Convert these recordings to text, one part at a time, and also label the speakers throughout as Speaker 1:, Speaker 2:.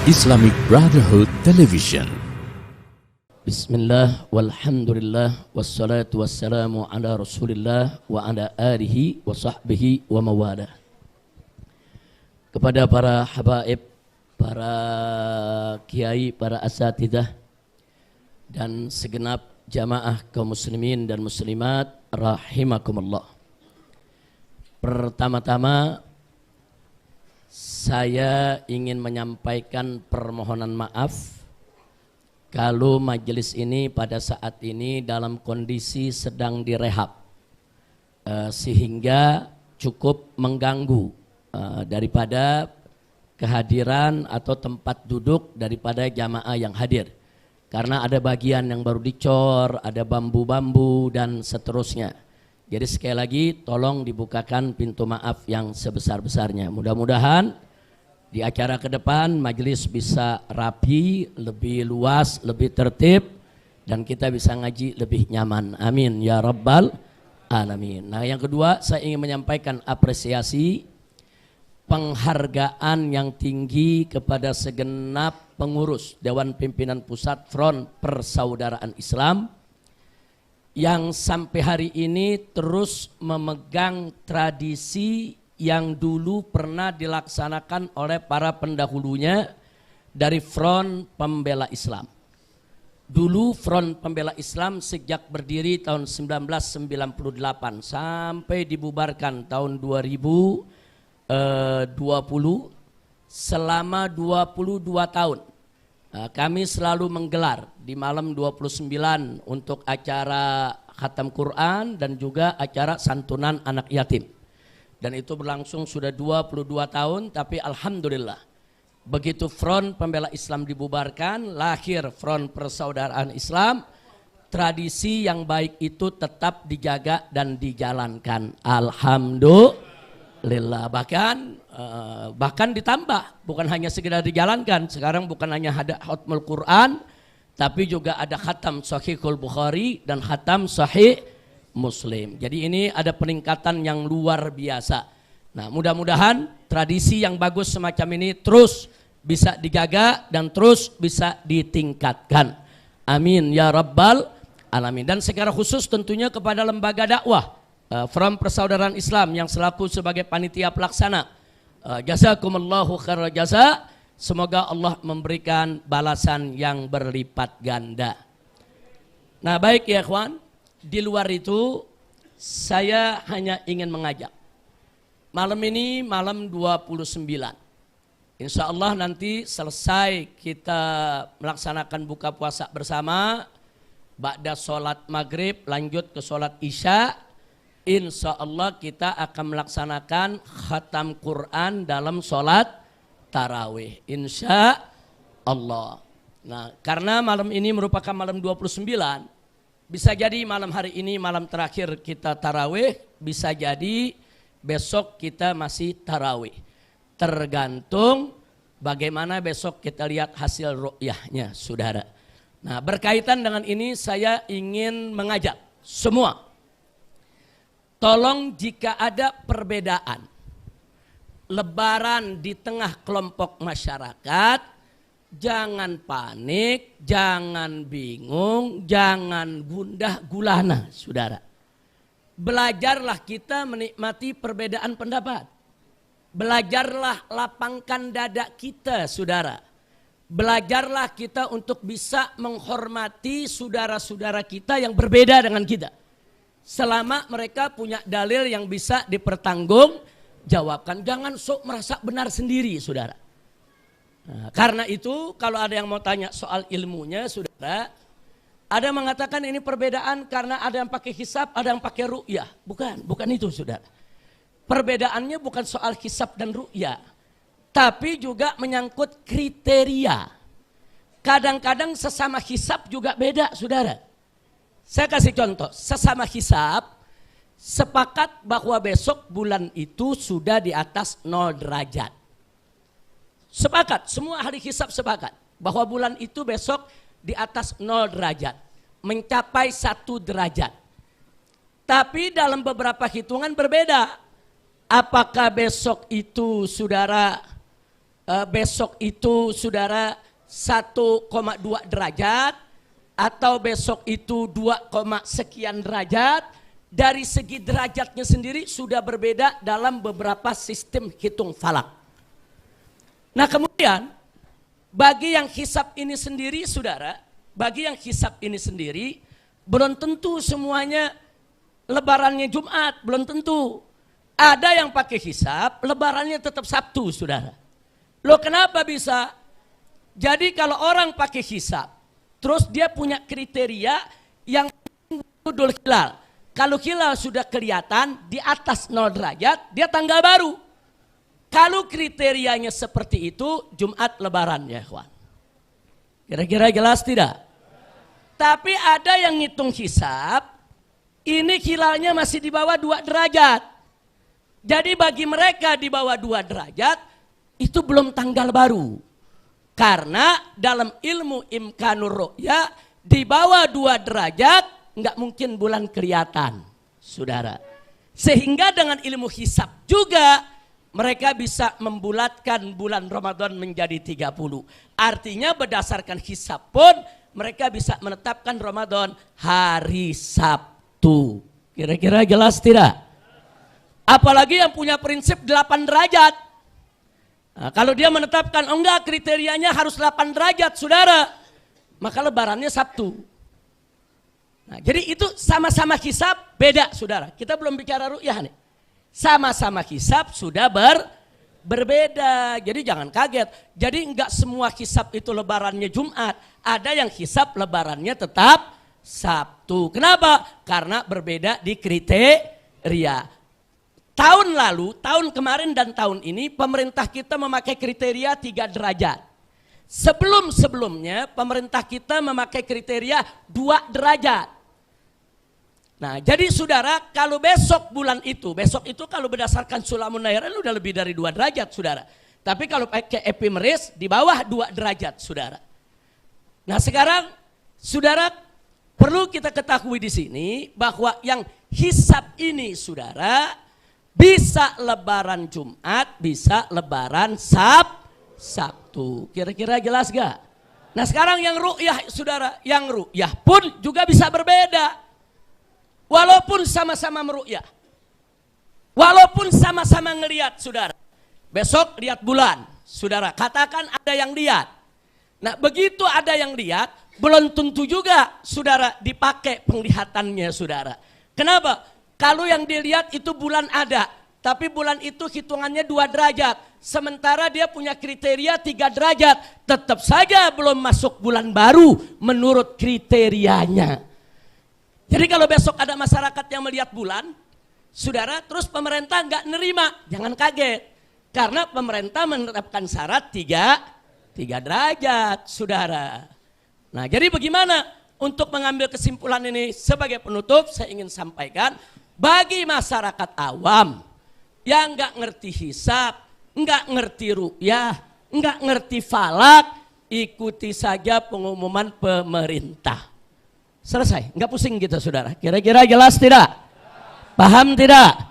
Speaker 1: Islamic Brotherhood Television.
Speaker 2: Bismillah, walhamdulillah, wassalatu wassalamu ala rasulillah wa ala alihi wa sahbihi wa mawala. Kepada para habaib, para kiai, para asatidah, dan segenap jamaah kaum muslimin dan muslimat rahimakumullah. Pertama-tama saya ingin menyampaikan permohonan maaf kalau majelis ini pada saat ini dalam kondisi sedang direhab, sehingga cukup mengganggu daripada kehadiran atau tempat duduk daripada jamaah yang hadir. Karena ada bagian yang baru dicor, ada bambu-bambu dan seterusnya. Jadi sekali lagi tolong dibukakan pintu maaf yang sebesar-besarnya. Mudah-mudahan di acara ke depan majelis bisa rapi, lebih luas, lebih tertib, dan kita bisa ngaji lebih nyaman. Amin ya rabbal alamin. Nah, yang kedua saya ingin menyampaikan apresiasi, penghargaan yang tinggi kepada segenap pengurus Dewan Pimpinan Pusat Front Persaudaraan Islam yang sampai hari ini terus memegang tradisi yang dulu pernah dilaksanakan oleh para pendahulunya dari Front Pembela Islam. Dulu Front Pembela Islam sejak berdiri tahun 1998 sampai dibubarkan tahun 2020, selama 22 tahun. Kami selalu menggelar di malam 29 untuk acara khatam Quran dan juga acara santunan anak yatim. Dan itu berlangsung sudah 22 tahun, tapi alhamdulillah begitu Front Pembela Islam dibubarkan, lahir Front Persaudaraan Islam, tradisi yang baik itu tetap dijaga dan dijalankan. Alhamdulillah, bahkan ditambah, bukan hanya sekedar dijalankan. Sekarang bukan hanya ada khatmul Quran, tapi juga ada khatam Sahihul Bukhari dan khatam Sahih Muslim. Jadi ini ada peningkatan yang luar biasa. Nah, mudah-mudahan tradisi yang bagus semacam ini terus bisa dijaga dan terus bisa ditingkatkan. Amin ya rabbal alamin. Dan secara khusus tentunya kepada lembaga dakwah Front Persaudaraan Islam yang selaku sebagai panitia pelaksana, jazakumullahu khairal jaza. Semoga Allah memberikan balasan yang berlipat ganda. Nah, baik ya ikhwan, di luar itu saya hanya ingin mengajak. Malam ini malam 29. Insya Allah nanti selesai kita melaksanakan buka puasa bersama, ba'da sholat maghrib lanjut ke sholat isya. Insya Allah kita akan melaksanakan khatam Quran dalam sholat tarawih. Insya Allah. Nah, karena malam ini merupakan malam 29, bisa jadi malam hari ini malam terakhir kita tarawih, bisa jadi besok kita masih tarawih. Tergantung bagaimana besok kita lihat hasil ru'yahnya, saudara. Nah, berkaitan dengan ini saya ingin mengajak semua, tolong jika ada perbedaan lebaran di tengah kelompok masyarakat, jangan panik, jangan bingung, jangan gundah gulana, saudara. Belajarlah kita menikmati perbedaan pendapat. Belajarlah lapangkan dada kita, saudara. Belajarlah kita untuk bisa menghormati saudara-saudara kita yang berbeda dengan kita. Selama mereka punya dalil yang bisa dipertanggungjawabkan. Jangan sok merasa benar sendiri, saudara. Nah, karena itu kalau ada yang mau tanya soal ilmunya, saudara, ada yang mengatakan ini perbedaan karena ada yang pakai hisab, ada yang pakai ru'yah. Bukan itu, saudara. Perbedaannya bukan soal hisab dan ru'yah, tapi juga menyangkut kriteria. Kadang-kadang sesama hisab juga beda, saudara. Saya kasih contoh, sesama hisab sepakat bahwa besok bulan itu sudah di atas 0 derajat. Sepakat, semua ahli hisab sepakat bahwa bulan itu besok di atas 0 derajat, mencapai 1 derajat. Tapi dalam beberapa hitungan berbeda. Apakah besok itu saudara besok itu saudara 1,2 derajat atau besok itu 2, sekian derajat, dari segi derajatnya sendiri sudah berbeda dalam beberapa sistem hitung falak. Nah kemudian bagi yang hisab ini sendiri saudara, bagi yang hisab ini sendiri belum tentu semuanya lebarannya Jumat, belum tentu. Ada yang pakai hisab, lebarannya tetap Sabtu saudara. Loh kenapa bisa? Jadi kalau orang pakai hisab, terus dia punya kriteria yang Idul Hilal. Kalau hilal sudah kelihatan di atas 0 derajat, dia tanggal baru. Kalau kriterianya seperti itu, Jumat lebaran ya kawan. Kira-kira jelas tidak? Tapi ada yang ngitung hisab, ini hilalnya masih di bawah 2 derajat. Jadi bagi mereka di bawah 2 derajat, itu belum tanggal baru. Karena dalam ilmu imkanur ru'ya, di bawah 2 derajat, nggak mungkin bulan kelihatan, saudara. Sehingga dengan ilmu hisab juga mereka bisa membulatkan bulan Ramadan menjadi 30. Artinya berdasarkan hisab pun mereka bisa menetapkan Ramadan hari Sabtu. Kira-kira jelas tidak? Apalagi yang punya prinsip 8 derajat. Nah, kalau dia menetapkan, oh enggak kriterianya harus 8 derajat saudara, maka lebarannya Sabtu. Nah, jadi itu sama-sama hisab beda saudara. Kita belum bicara ru'yah nih. Sama-sama hisab sudah berbeda. Jadi jangan kaget. Jadi enggak semua hisab itu lebarannya Jumat. Ada yang hisab lebarannya tetap Sabtu. Kenapa? Karena berbeda di kriteria. Tahun lalu, tahun kemarin dan tahun ini pemerintah kita memakai kriteria 3 derajat. Sebelum-sebelumnya pemerintah kita memakai kriteria 2 derajat. Nah jadi saudara kalau besok bulan itu, besok itu kalau berdasarkan Sulamun Nairan udah lebih dari 2 derajat saudara. Tapi kalau pakai epimeris di bawah 2 derajat saudara. Nah sekarang saudara perlu kita ketahui di sini bahwa yang hisab ini saudara bisa lebaran Jumat, bisa lebaran Sabtu. Kira-kira jelas gak? Nah sekarang yang ru'yah saudara, yang ru'yah pun juga bisa berbeda. Walaupun sama-sama meru'yah, walaupun sama-sama ngelihat saudara. Besok lihat bulan saudara, katakan ada yang lihat. Nah begitu ada yang lihat, belum tentu juga saudara dipakai penglihatannya saudara. Kenapa? Kalau yang dilihat itu bulan ada, tapi bulan itu hitungannya 2 derajat. Sementara dia punya kriteria 3 derajat, tetap saja belum masuk bulan baru menurut kriterianya. Jadi kalau besok ada masyarakat yang melihat bulan, saudara, terus pemerintah nggak nerima, jangan kaget. Karena pemerintah menetapkan syarat 3 derajat, saudara. Nah jadi bagaimana untuk mengambil kesimpulan ini? Sebagai penutup saya ingin sampaikan, bagi masyarakat awam yang nggak ngerti hisab, nggak ngerti ru'yah, nggak ngerti falak, ikuti saja pengumuman pemerintah. Selesai, nggak pusing gitu saudara. Kira-kira jelas tidak? Paham tidak?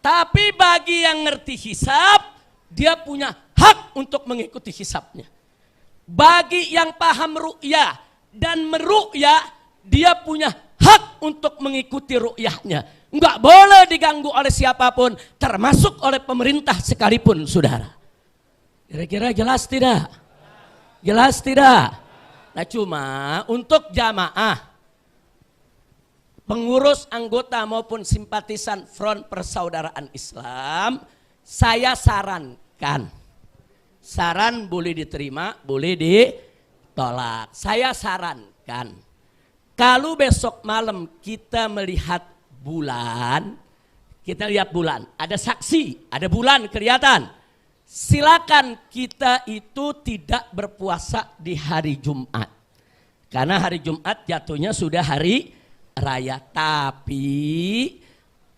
Speaker 2: Tapi bagi yang ngerti hisab, dia punya hak untuk mengikuti hisabnya. Bagi yang paham ru'yah dan meru'yah, dia punya hak untuk mengikuti ru'yahnya. Nggak boleh diganggu oleh siapapun, termasuk oleh pemerintah sekalipun saudara. Kira-kira jelas tidak? Jelas tidak? Nah cuma untuk jamaah, pengurus anggota maupun simpatisan Front Persaudaraan Islam, saya sarankan, saran boleh diterima, boleh ditolak. Saya sarankan, kalau besok malam kita melihat bulan, kita lihat bulan, ada saksi, ada bulan kelihatan. Silakan kita itu tidak berpuasa di hari Jumat. Karena hari Jumat jatuhnya sudah hari raya. Tapi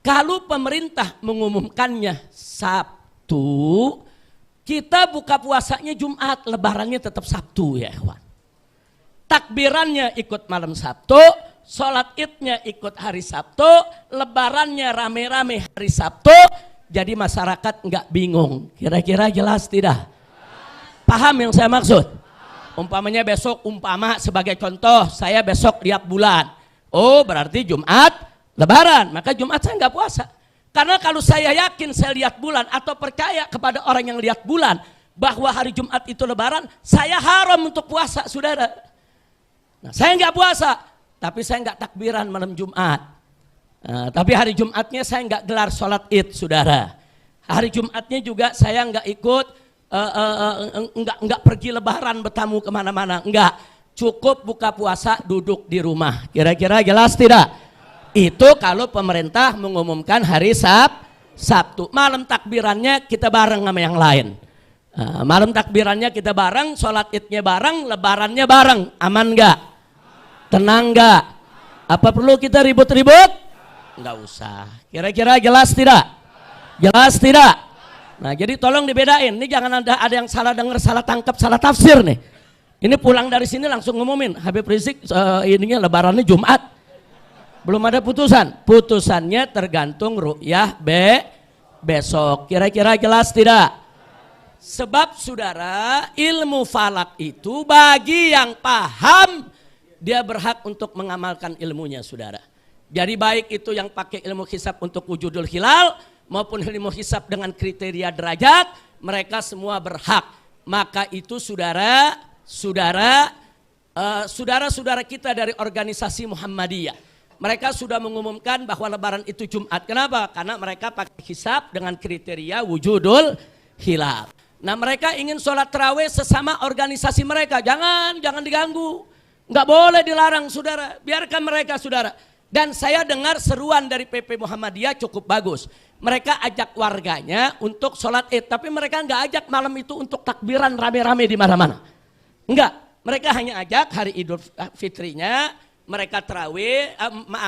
Speaker 2: kalau pemerintah mengumumkannya Sabtu, kita buka puasanya Jumat, lebarannya tetap Sabtu ya kawan. Takbirannya ikut malam Sabtu, sholat idnya ikut hari Sabtu, lebarannya rame-rame hari Sabtu. Jadi masyarakat nggak bingung. Kira-kira jelas tidak? Paham yang saya maksud? Umpamanya besok, sebagai contoh, saya besok lihat bulan. Oh, berarti Jumat Lebaran, maka Jumat saya nggak puasa. Karena kalau saya yakin saya lihat bulan atau percaya kepada orang yang lihat bulan bahwa hari Jumat itu Lebaran, saya haram untuk puasa, saudara. Nah, saya nggak puasa, tapi saya nggak takbiran malam Jumat. Nah, tapi hari Jumatnya saya nggak gelar sholat id, saudara. Hari Jumatnya juga saya nggak ikut, nggak pergi lebaran bertamu kemana-mana, nggak. Cukup buka puasa, duduk di rumah. Kira-kira jelas tidak? Itu kalau pemerintah mengumumkan hari Sabtu. Malam takbirannya kita bareng sama yang lain. Malam takbirannya kita bareng, sholat idnya bareng, lebarannya bareng. Aman nggak? Tenang nggak? Apa perlu kita ribut-ribut? Nggak usah. Kira-kira jelas tidak? Jelas tidak? Nah, jadi tolong dibedain. Ini jangan ada yang salah dengar, salah tangkap, salah tafsir nih. Ini pulang dari sini langsung ngumumin Habib Rizik ininya lebarannya Jumat. Belum ada putusan. Putusannya tergantung ru'yah besok. Kira-kira jelas tidak? Sebab saudara, ilmu falak itu bagi yang paham, dia berhak untuk mengamalkan ilmunya, saudara. Jadi baik itu yang pakai ilmu hisab untuk wujudul hilal maupun ilmu hisab dengan kriteria derajat, mereka semua berhak. Maka itu saudara-saudara kita dari organisasi Muhammadiyah, mereka sudah mengumumkan bahwa lebaran itu Jumat. Kenapa? Karena mereka pakai hisab dengan kriteria wujudul hilal. Nah, mereka ingin sholat tarawih sesama organisasi mereka. Jangan diganggu. Nggak boleh dilarang, saudara. Biarkan mereka, saudara. Dan saya dengar seruan dari PP Muhammadiyah cukup bagus. Mereka ajak warganya untuk sholat id. Tapi mereka nggak ajak malam itu untuk takbiran rame-rame di mana-mana. Enggak. Mereka hanya ajak hari Idul Fitrinya. Mereka tarawih,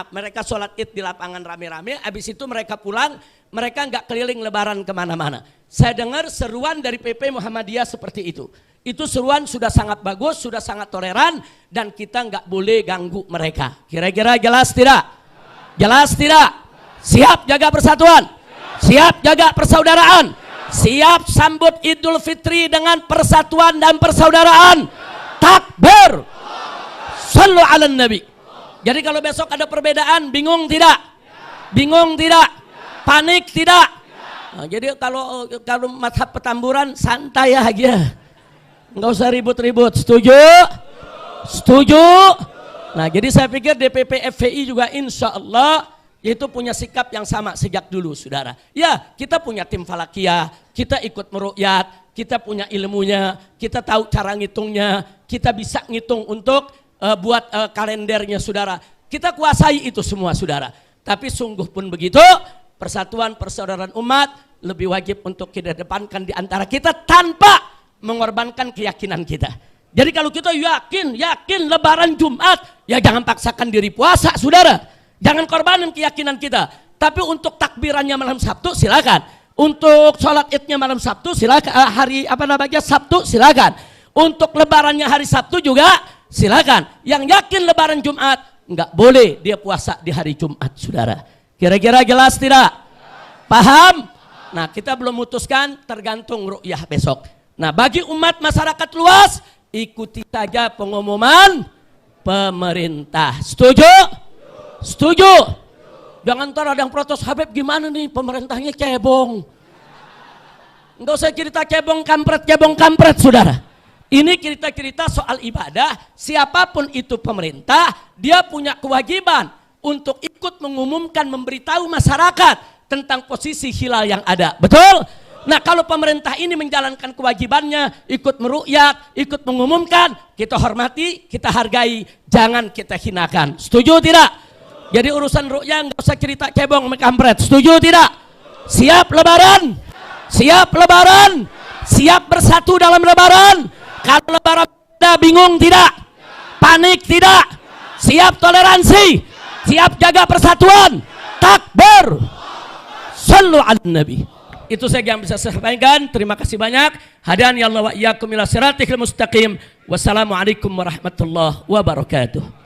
Speaker 2: mereka sholat id di lapangan rame-rame. Habis itu mereka pulang. Mereka nggak keliling lebaran kemana-mana. Saya dengar seruan dari PP Muhammadiyah seperti itu. Itu seruan sudah sangat bagus, sudah sangat toleran, dan kita nggak boleh ganggu mereka. Kira-kira jelas tidak? Jelas tidak? Siap jaga persatuan? Siap jaga persaudaraan? Siap sambut Idul Fitri dengan persatuan dan persaudaraan? Takbir! Sallu ala Nabi. Jadi kalau besok ada perbedaan, bingung tidak? Bingung tidak? Panik tidak? Nah, jadi kalau mazhab Petamburan santai aja. Nggak usah ribut-ribut, setuju? Setuju? Nah, jadi saya pikir DPP FPI juga insya Allah itu punya sikap yang sama sejak dulu, saudara. Ya, kita punya tim falakiyah, kita ikut meruqyat, kita punya ilmunya, kita tahu cara ngitungnya, kita bisa ngitung untuk buat kalendernya, saudara. Kita kuasai itu semua, saudara. Tapi sungguh pun begitu, persatuan persaudaraan umat lebih wajib untuk kita depankan di antara kita tanpa mengorbankan keyakinan kita. Jadi kalau kita yakin lebaran Jumat, ya jangan paksakan diri puasa, saudara. Jangan korbanin keyakinan kita. Tapi untuk takbirannya malam Sabtu silakan. Untuk sholat idnya malam Sabtu silakan. Sabtu silakan. Untuk lebarannya hari Sabtu juga silakan. Yang yakin lebaran Jumat, nggak boleh dia puasa di hari Jumat, saudara. Kira-kira jelas tidak? Paham? Nah, kita belum memutuskan, tergantung ru'yah besok. Nah, bagi umat masyarakat luas, ikuti saja pengumuman pemerintah. Setuju? Setuju? Jangan ntar ada yang protes, Habib gimana nih pemerintahnya cebong. Enggak usah cerita cebong kampret, saudara. Ini cerita-cerita soal ibadah. Siapapun itu pemerintah, dia punya kewajiban untuk ikut mengumumkan, memberitahu masyarakat tentang posisi hilal yang ada. Betul? Nah, kalau pemerintah ini menjalankan kewajibannya, ikut meruqyat, ikut mengumumkan, kita hormati, kita hargai, jangan kita hinakan. Setuju tidak? Jadi urusan ruqyah nggak usah cerita cebong kampret. Setuju tidak? Siap lebaran? Siap lebaran? Siap bersatu dalam lebaran? Kalau lebaran bingung tidak? Panik tidak? Siap toleransi? Siap jaga persatuan? Takbir! Sallu ala Nabi. Itu saja yang bisa saya sampaikan. Terima kasih banyak. Hadani Allah wa iyyakum ila siratal mustaqim. Wassalamualaikum warahmatullahi wabarakatuh.